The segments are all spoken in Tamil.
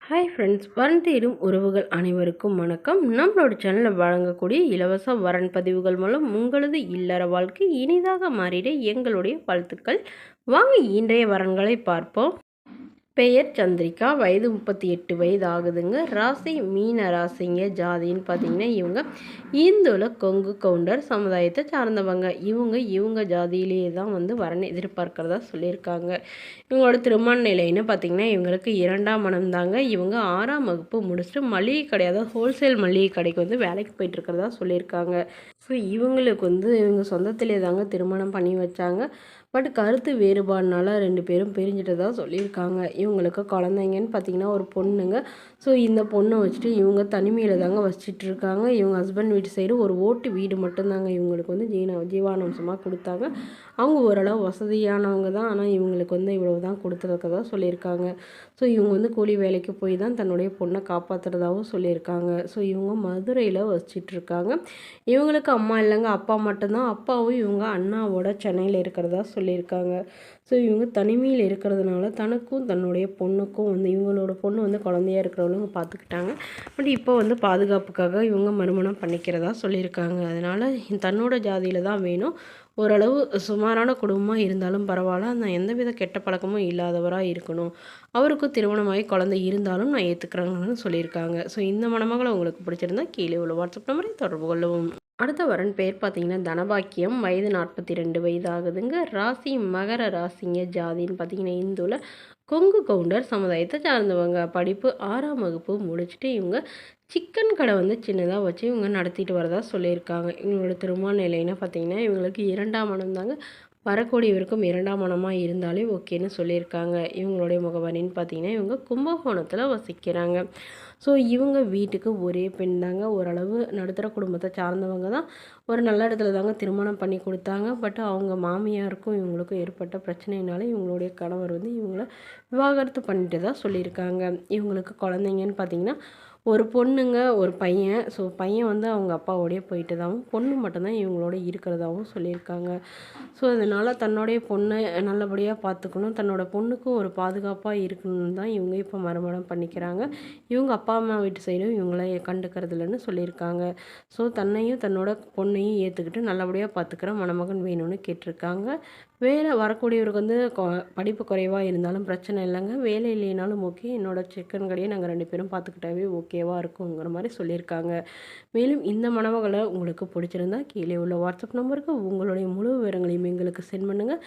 ஹாய் ஃப்ரெண்ட்ஸ், வரன் தேடும் உறவுகள் அனைவருக்கும் வணக்கம். நம்மளோட சேனலில் வழங்கக்கூடிய இலவச வரன் பதிவுகள் மூலம் உங்களது இல்லற வாழ்க்கை இனிதாக மாறிட எங்களுடைய வாழ்த்துக்கள். வாங்க இன்றைய வரன்களை பார்ப்போம். பெயர் சந்திரிகா, வயது 38 வயது ஆகுதுங்க. ராசி மீன ராசிங்க. ஜாதின்னு பார்த்தீங்கன்னா இவங்க இந்துல கொங்கு கவுண்டர் சமுதாயத்தை சார்ந்தவங்க. இவங்க ஜாதியிலேயே தான் வரன் எதிர்பார்க்கிறதா சொல்லியிருக்காங்க. இவங்களோட திருமண நிலைன்னு பார்த்தீங்கன்னா இவங்களுக்கு 2ஆம் மனம் தாங்க. இவங்க 6ஆம் வகுப்பு முடிச்சுட்டு மளிகை கடை, அதாவது ஹோல்சேல் மளிகை கடைக்கு வேலைக்கு போயிட்டு இருக்கிறதா சொல்லியிருக்காங்க. ஸோ இவங்களுக்கு இவங்க சொந்தத்திலே தாங்க திருமணம் பண்ணி வச்சாங்க. பட் கருத்து வேறுபாடுனால 2 பேரும் பிரிஞ்சிட்டதா சொல்லியிருக்காங்க. இவங்களுக்கு குழந்தைங்கன்னு பார்த்தீங்கன்னா ஒரு பொண்ணுங்க. ஸோ இந்த பொண்ணை வச்சுட்டு இவங்க தனிமையில் தாங்க வசிச்சிட்ருக்காங்க. இவங்க ஹஸ்பண்ட் வீட்டு சைடு ஒரு ஓட்டு வீடு மட்டும்தாங்க இவங்களுக்கு ஜீவானம்சமாக கொடுத்தாங்க. அவங்க ஓரளவு வசதியானவங்க தான். ஆனால் இவங்களுக்கு இவ்வளவு தான் கொடுத்துருக்கதா சொல்லியிருக்காங்க. ஸோ இவங்க கூலி வேலைக்கு போய் தான் தன்னுடைய பொண்ணை காப்பாற்றுறதாகவும் சொல்லியிருக்காங்க. ஸோ இவங்க மதுரையில் வசிச்சிட்ருக்காங்க. இவங்களுக்கு அம்மா இல்லைங்க, அப்பா மட்டும்தான். அப்பாவும் இவங்க அண்ணாவோட சென்னையில் இருக்கிறதா சொல்லியிருக்காங்க. ஸோ இவங்க தனிமையில் இருக்கிறதுனால தனக்கும் தன்னுடைய பொண்ணுக்கும் இவங்களோட பொண்ணு குழந்தையாக இருக்கிறவங்க பார்த்துக்கிட்டாங்க. பட் இப்போ பாதுகாப்புக்காக இவங்க மறுமணம் பண்ணிக்கிறதா சொல்லியிருக்காங்க. அதனால் தன்னோட ஜாதியில் தான் வேணும். ஓரளவு சுமாரான குடும்பமாக இருந்தாலும் பரவாயில்ல, நான் எந்தவித கெட்ட பழக்கமும் இல்லாதவராக இருக்கணும். அவருக்கும் திருமணமாகி குழந்தை இருந்தாலும் நான் ஏற்றுக்கிறேங்கன்னு சொல்லியிருக்காங்க. ஸோ இந்த மணமகளை உங்களுக்கு பிடிச்சிருந்தா கீழே உள்ள வாட்ஸ்அப் நம்பரை தொடர்பு கொள்ளவும். அடுத்த வரன் பேர் பார்த்தீங்கன்னா தனபாக்கியம், வயது 42 வயது ஆகுதுங்க. ராசி மகர ராசிங்க. ஜாதின்னு பார்த்தீங்கன்னா இந்துவில் கொங்கு கவுண்டர் சமுதாயத்தை சார்ந்தவங்க. படிப்பு 6ஆம் வகுப்பு முடிச்சுட்டு இவங்க சிக்கன் கடை சின்னதாக வச்சு இவங்க நடத்திட்டு வரதா சொல்லியிருக்காங்க. இவங்களோட திருமண நிலைன்னு பார்த்தீங்கன்னா இவங்களுக்கு 2ஆம் மனம் தாங்க. வரக்கூடியவருக்கும் 2ஆம் மனமாக இருந்தாலே ஓகேன்னு சொல்லியிருக்காங்க. இவங்களுடைய முகவரின்னு பார்த்தீங்கன்னா இவங்க கும்பகோணத்தில் வசிக்கிறாங்க. ஸோ இவங்க வீட்டுக்கு ஒரே பெண் தாங்க. ஓரளவு நடுத்தர குடும்பத்தை சார்ந்தவங்க தான். ஒரு நல்ல இடத்துல தாங்க திருமணம் பண்ணி கொடுத்தாங்க. பட் அவங்க மாமியாருக்கும் இவங்களுக்கும் ஏற்பட்ட பிரச்சனையினால இவங்களுடைய கணவர் இவங்கள விவாகரத்து பண்ணிட்டு தான் சொல்லியிருக்காங்க. இவங்களுக்கு குழந்தைங்கன்னு பார்த்தீங்கன்னா ஒரு பொண்ணுங்க, ஒரு பையன். ஸோ பையன் அவங்க அப்பாவோடய போயிட்டதாகவும், பொண்ணு மட்டும்தான் இவங்களோட இருக்கிறதாகவும் சொல்லியிருக்காங்க. ஸோ அதனால் தன்னுடைய பொண்ணை நல்லபடியாக பார்த்துக்கணும், தன்னோட பொண்ணுக்கும் ஒரு பாதுகாப்பாக இருக்கணும்னு தான் இவங்க இப்போ மறுமணம் பண்ணிக்கிறாங்க. இவங்க அப்பா அம்மா வீட்டு சைடும் இவங்கள கண்டுக்கிறது இல்லைன்னு சொல்லியிருக்காங்க. ஸோ தன்னையும் தன்னோட பொண்ணையும் ஏற்றுக்கிட்டு நல்லபடியாக பார்த்துக்கிற மணமகன் வேணும்னு கேட்டிருக்காங்க. வேலை வரக்கூடியவருக்கு படிப்பு குறைவாக இருந்தாலும் பிரச்சனை இல்லைங்க. வேலை இல்லைனாலும் ஓகே, என்னோட சிக்கன் கடையை நாங்கள் 2 பேரும் பார்த்துக்கிட்டாவே ஓகேவாக இருக்குங்கிற மாதிரி சொல்லியிருக்காங்க. மேலும் இந்த மணமகளை உங்களுக்கு பிடிச்சிருந்தா கீழே உள்ள வாட்ஸ்அப் நம்பருக்கு உங்களுடைய முழு விவரங்களையும் எங்களுக்கு சென்ட் பண்ணுங்கள்.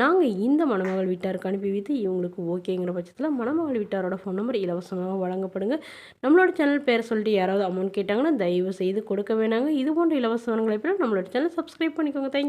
நாங்கள் இந்த மணமகள் வீட்டாருக்கு அனுப்பி வைத்து இவங்களுக்கு ஓகேங்கிற பட்சத்தில் மணமகள் வீட்டாரோட ஃபோன் நம்பர் இலவசமாக வழங்கப்படுங்க. நம்மளோட சேனல் பேர் சொல்லிட்டு யாராவது அமௌண்ட் கேட்டாங்கன்னா தயவு செய்து கொடுக்க வேணாங்க. இது போன்ற இலவச வரங்களை நம்மளோட சேனல் சப்ஸ்கிரைப் பண்ணிக்கோங்க. தேங்க்யூ.